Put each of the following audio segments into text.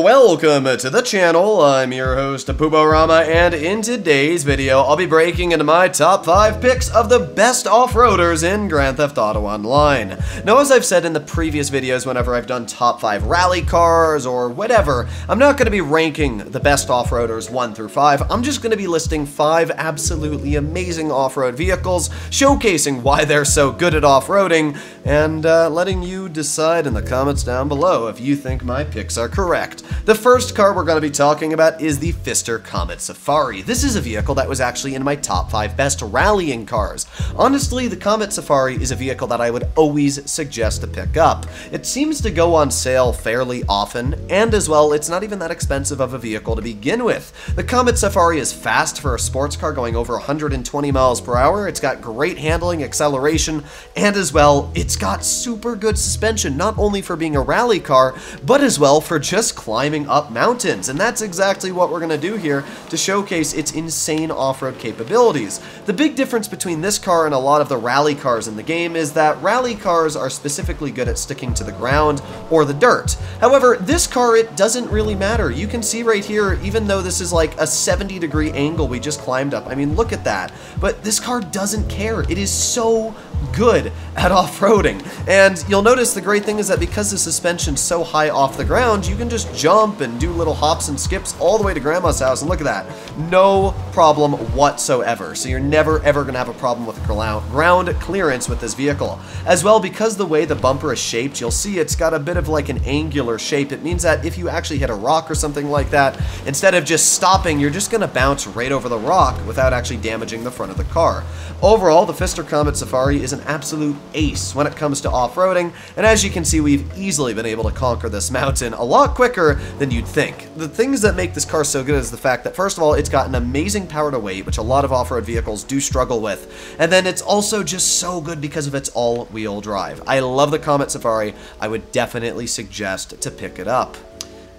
Welcome to the channel. I'm your host, Puborama, and in today's video, I'll be breaking into my top 5 picks of the best off-roaders in Grand Theft Auto Online. Now, as I've said in the previous videos, whenever I've done top 5 rally cars or whatever, I'm not going to be ranking the best off-roaders 1 through 5. I'm just going to be listing 5 absolutely amazing off-road vehicles, showcasing why they're so good at off-roading, and letting you decide in the comments down below if you think my picks are correct. The first car we're going to be talking about is the Pfister Comet Safari. This is a vehicle that was actually in my top 5 best rallying cars. Honestly, the Comet Safari is a vehicle that I would always suggest to pick up. It seems to go on sale fairly often, and as well, it's not even that expensive of a vehicle to begin with. The Comet Safari is fast for a sports car going over 120 miles per hour. It's got great handling, acceleration, and as well, it's got super good suspension, not only for being a rally car, but as well for just climbing up mountains, and that's exactly what we're going to do here to showcase its insane off-road capabilities. The big difference between this car and a lot of the rally cars in the game is that rally cars are specifically good at sticking to the ground or the dirt. However, this car, it doesn't really matter. You can see right here, even though this is like a 70-degree angle we just climbed up, I mean, look at that. But this car doesn't care. It is so good at off-roading. And you'll notice the great thing is that because the suspension's so high off the ground, you can just jump and do little hops and skips all the way to Grandma's house, and look at that. No problem whatsoever. So you're never ever going to have a problem with ground clearance with this vehicle. As well, because the way the bumper is shaped, you'll see it's got a bit of like an angular shape. It means that if you actually hit a rock or something like that, instead of just stopping, you're just going to bounce right over the rock without actually damaging the front of the car. Overall, the Pfister Comet Safari is an absolute ace when it comes to off-roading, and as you can see, we've easily been able to conquer this mountain a lot quicker than you'd think. The things that make this car so good is the fact that, first of all, it's got an amazing power to weight, which a lot of off-road vehicles do struggle with, and then it's also just so good because of its all-wheel drive. I love the Comet Safari. I would definitely suggest to pick it up.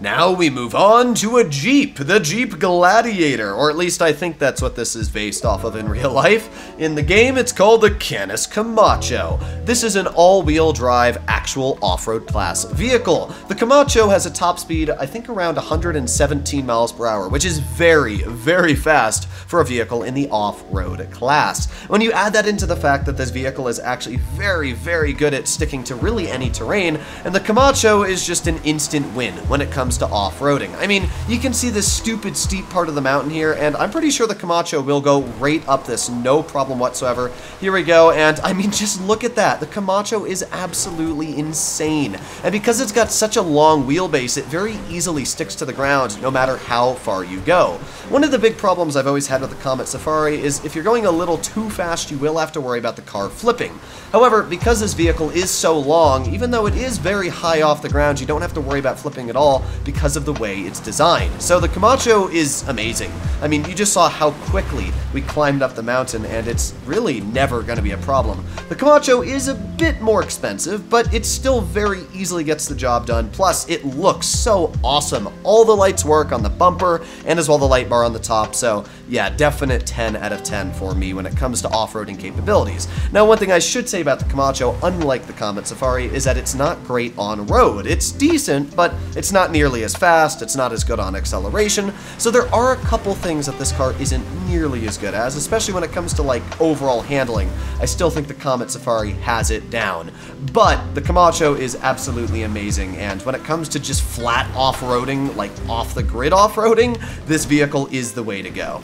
Now we move on to a Jeep, the Jeep Gladiator, or at least I think that's what this is based off of in real life. In the game, it's called the Canis Camacho. This is an all-wheel drive, actual off-road class vehicle. The Camacho has a top speed, I think around 117 miles per hour, which is very, very fast for a vehicle in the off-road class. When you add that into the fact that this vehicle is actually very, very good at sticking to really any terrain, and the Camacho is just an instant win when it comes to off-roading. I mean, you can see this stupid steep part of the mountain here, and I'm pretty sure the Camacho will go right up this, no problem whatsoever. Here we go, and I mean, just look at that. The Camacho is absolutely insane, and because it's got such a long wheelbase, it very easily sticks to the ground no matter how far you go. One of the big problems I've always had with the Comet Safari is if you're going a little too fast, you will have to worry about the car flipping. However, because this vehicle is so long, even though it is very high off the ground, you don't have to worry about flipping at all because of the way it's designed. So the Camacho is amazing. I mean, you just saw how quickly we climbed up the mountain, and it's really never going to be a problem. The Camacho is a bit more expensive, but it still very easily gets the job done. Plus, it looks so awesome. All the lights work on the bumper, and as well the light bar on the top. So yeah, definite 10 out of 10 for me when it comes to off-roading capabilities. Now, one thing I should say about the Camacho, unlike the Comet Safari, is that it's not great on road. It's decent, but it's not nearly as fast, it's not as good on acceleration, so there are a couple things that this car isn't nearly as good as, especially when it comes to like overall handling. I still think the Comet Safari has it down, but the Camacho is absolutely amazing, and when it comes to just flat off-roading, like off-the-grid off-roading, this vehicle is the way to go.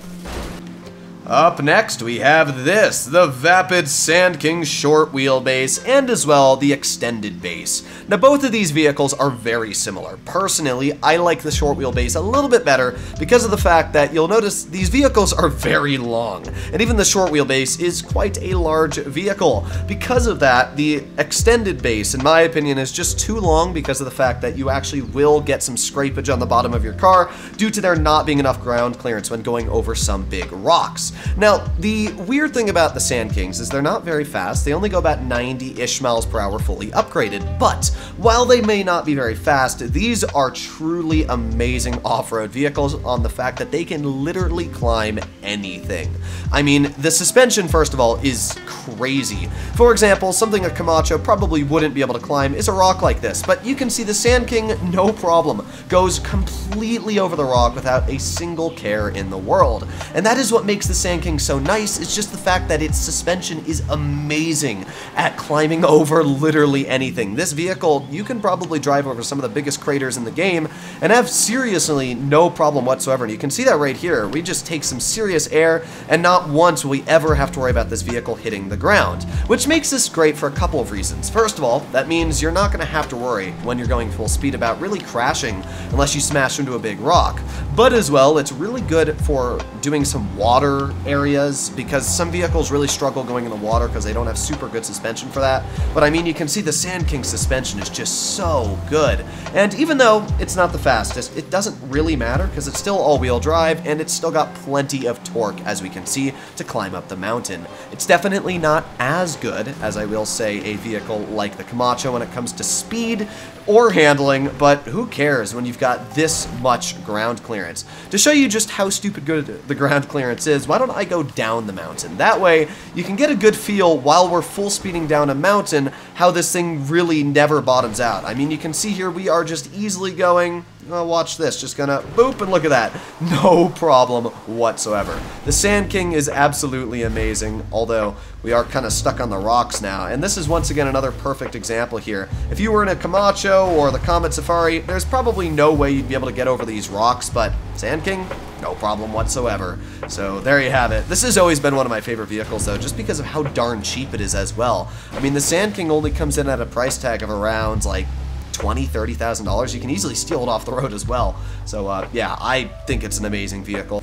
Up next, we have this, the Vapid Sand King short wheelbase, and as well, the extended base. Now, both of these vehicles are very similar. Personally, I like the short wheelbase a little bit better because of the fact that you'll notice these vehicles are very long, and even the short wheelbase is quite a large vehicle. Because of that, the extended base, in my opinion, is just too long because of the fact that you actually will get some scrapage on the bottom of your car due to there not being enough ground clearance when going over some big rocks. Now, the weird thing about the Sand Kings is they're not very fast. They only go about 90-ish miles per hour fully upgraded, but while they may not be very fast, these are truly amazing off-road vehicles on the fact that they can literally climb anything. I mean, the suspension, first of all, is crazy. For example, something a Camacho probably wouldn't be able to climb is a rock like this, but you can see the Sand King, no problem, goes completely over the rock without a single care in the world. And that is what makes the Sand King so nice, is just the fact that its suspension is amazing at climbing over literally anything. This vehicle, you can probably drive over some of the biggest craters in the game and have seriously no problem whatsoever. And you can see that right here. We just take some serious air, and not once will we ever have to worry about this vehicle hitting the ground, which makes this great for a couple of reasons. First of all, that means you're not going to have to worry when you're going full speed about really crashing unless you smash into a big rock. But as well, it's really good for doing some water areas, because some vehicles really struggle going in the water because they don't have super good suspension for that. But I mean, you can see the Sand King suspension is just so good. And even though it's not the fastest, it doesn't really matter because it's still all-wheel drive and it's still got plenty of torque, as we can see, to climb up the mountain. It's definitely not as good as, I will say, a vehicle like the Camacho when it comes to speed or handling, but who cares when you've got this much ground clearance? To show you just how stupid good the ground clearance is, why don't I go down the mountain? That way, you can get a good feel while we're full speeding down a mountain how this thing really never bottoms out. I mean, you can see here we are just easily going, oh, watch this, just gonna boop, and look at that. No problem whatsoever. The Sand King is absolutely amazing, although we are kind of stuck on the rocks now. And this is once again another perfect example here. If you were in a Camacho or the Comet Safari, there's probably no way you'd be able to get over these rocks, but Sand King, no problem whatsoever. So there you have it. This has always been one of my favorite vehicles though, just because of how darn cheap it is as well. I mean, the Sand King only comes in at a price tag of around like $20,000, $30,000. You can easily steal it off the road as well. So yeah, I think it's an amazing vehicle.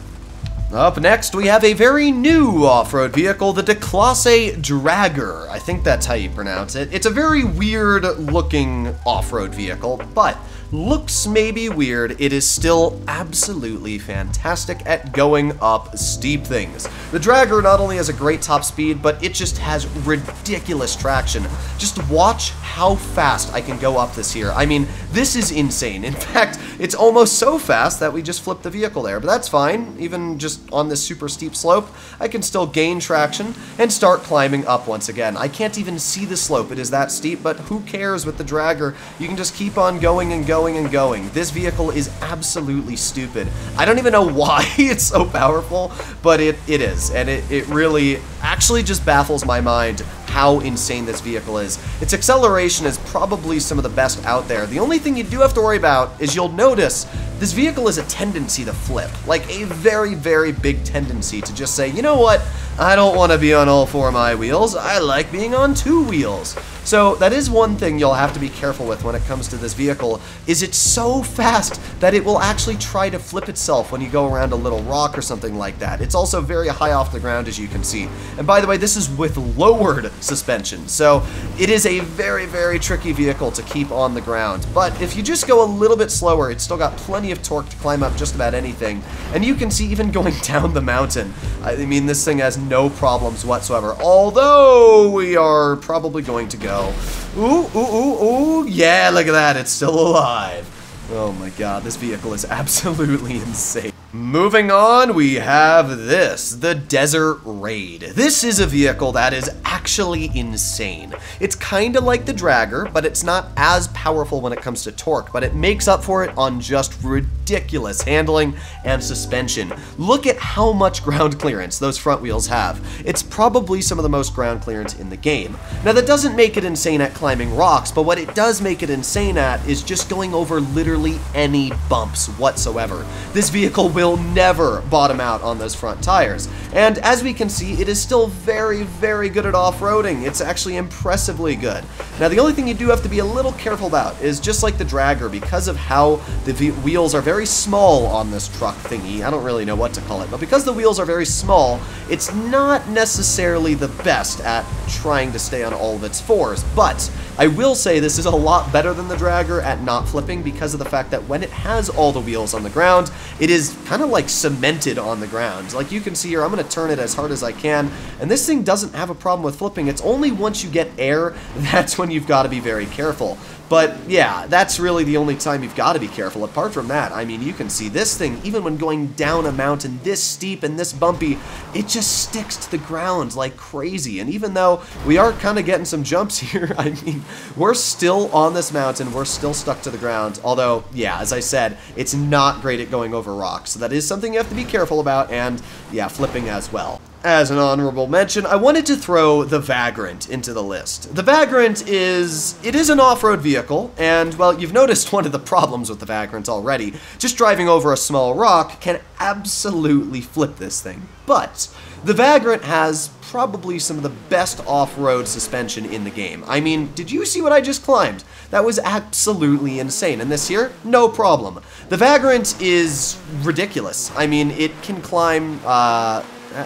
Up next, we have a very new off-road vehicle, the Classe Dragger. I think that's how you pronounce it. It's a very weird-looking off-road vehicle, but looks maybe weird, it is still absolutely fantastic at going up steep things. The Dragger not only has a great top speed, but it just has ridiculous traction. Just watch how fast I can go up this here. I mean, this is insane. In fact, it's almost so fast that we just flipped the vehicle there, but that's fine. Even just on this super steep slope, I can still gain traction and start climbing up once again. I can't even see the slope, it is that steep, but who cares with the Dragger? You can just keep on going and going and going. This vehicle is absolutely stupid. I don't even know why it's so powerful, but it is, and it really actually just baffles my mind how insane this vehicle is. Its acceleration is probably some of the best out there. The only thing you do have to worry about is you'll notice this vehicle has a tendency to flip, like a very, very big tendency to just say, you know what, I don't want to be on all four of my wheels, I like being on two wheels. So that is one thing you'll have to be careful with when it comes to this vehicle, is it's so fast that it will actually try to flip itself when you go around a little rock or something like that. It's also very high off the ground, as you can see. And by the way, this is with lowered suspension, so it is a very, very tricky vehicle to keep on the ground. But if you just go a little bit slower, it's still got plenty of torque to climb up just about anything. And you can see even going down the mountain, I mean, this thing has no problems whatsoever. Although we are probably going to go, ooh, ooh, ooh, ooh, yeah, look at that, it's still alive. Oh my god, this vehicle is absolutely insane. Moving on, we have this, the Desert Raid. This is a vehicle that is actually insane. It's kind of like the Dragger, but it's not as powerful when it comes to torque, but it makes up for it on just ridiculous handling and suspension. Look at how much ground clearance those front wheels have. It's probably some of the most ground clearance in the game. Now, that doesn't make it insane at climbing rocks, but what it does make it insane at is just going over literally any bumps whatsoever. This vehicle will never bottom out on those front tires. And as we can see, it is still very, very good at off-roading. It's actually impressively good. Now, the only thing you do have to be a little careful about is just like the Dragger, because of how the wheels are very small on this truck thingy, I don't really know what to call it, but because the wheels are very small, it's not necessarily the best at trying to stay on all of its fours. But I will say this is a lot better than the Dragger at not flipping, because of the fact that when it has all the wheels on the ground, it is kind of like cemented on the ground. Like you can see here, I'm going to turn it as hard as I can, and this thing doesn't have a problem with flipping. It's only once you get air, that's when you've got to be very careful. But yeah, that's really the only time you've got to be careful. Apart from that, I mean, you can see this thing, even when going down a mountain this steep and this bumpy, it just sticks to the ground like crazy. And even though we are kind of getting some jumps here, I mean, we're still on this mountain, we're still stuck to the ground. Although, yeah, as I said, it's not great at going over rocks. So that is something you have to be careful about, and yeah, flipping as well. As an honorable mention, I wanted to throw the Vagrant into the list. The Vagrant it is an off-road vehicle, and, well, you've noticed one of the problems with the Vagrant already. Just driving over a small rock can absolutely flip this thing. But the Vagrant has probably some of the best off-road suspension in the game. I mean, did you see what I just climbed? That was absolutely insane. And this here, no problem. The Vagrant is ridiculous. I mean, it can climb,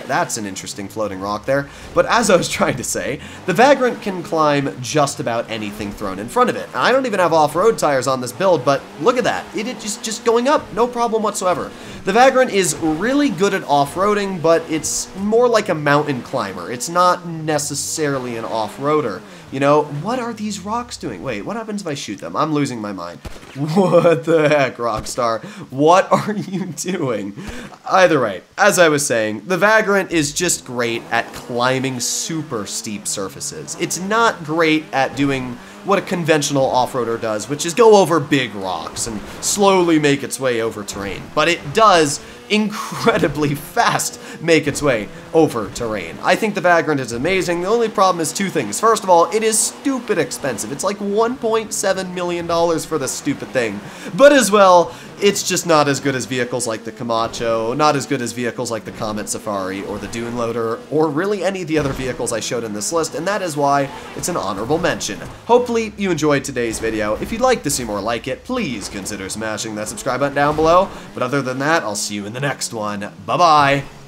that's an interesting floating rock there. But as I was trying to say, the Vagrant can climb just about anything thrown in front of it. I don't even have off-road tires on this build, but look at that. It is just going up, no problem whatsoever. The Vagrant is really good at off-roading, but it's more like a mountain climber. It's not necessarily an off-roader. You know, what are these rocks doing? Wait, what happens if I shoot them? I'm losing my mind. What the heck, Rockstar? What are you doing? Either way, as I was saying, the Vagrant is just great at climbing super steep surfaces. It's not great at doing what a conventional off-roader does, which is go over big rocks and slowly make its way over terrain. But it does incredibly fast make its way over terrain. I think the Vagrant is amazing. The only problem is two things. First of all, it is stupid expensive. It's like $1.7 million for this stupid thing. But as well, it's just not as good as vehicles like the Camacho, not as good as vehicles like the Comet Safari or the Dune Loader, or really any of the other vehicles I showed in this list, and that is why it's an honorable mention. Hopefully you enjoyed today's video. If you'd like to see more like it, please consider smashing that subscribe button down below. But other than that, I'll see you in the next one. Bye-bye!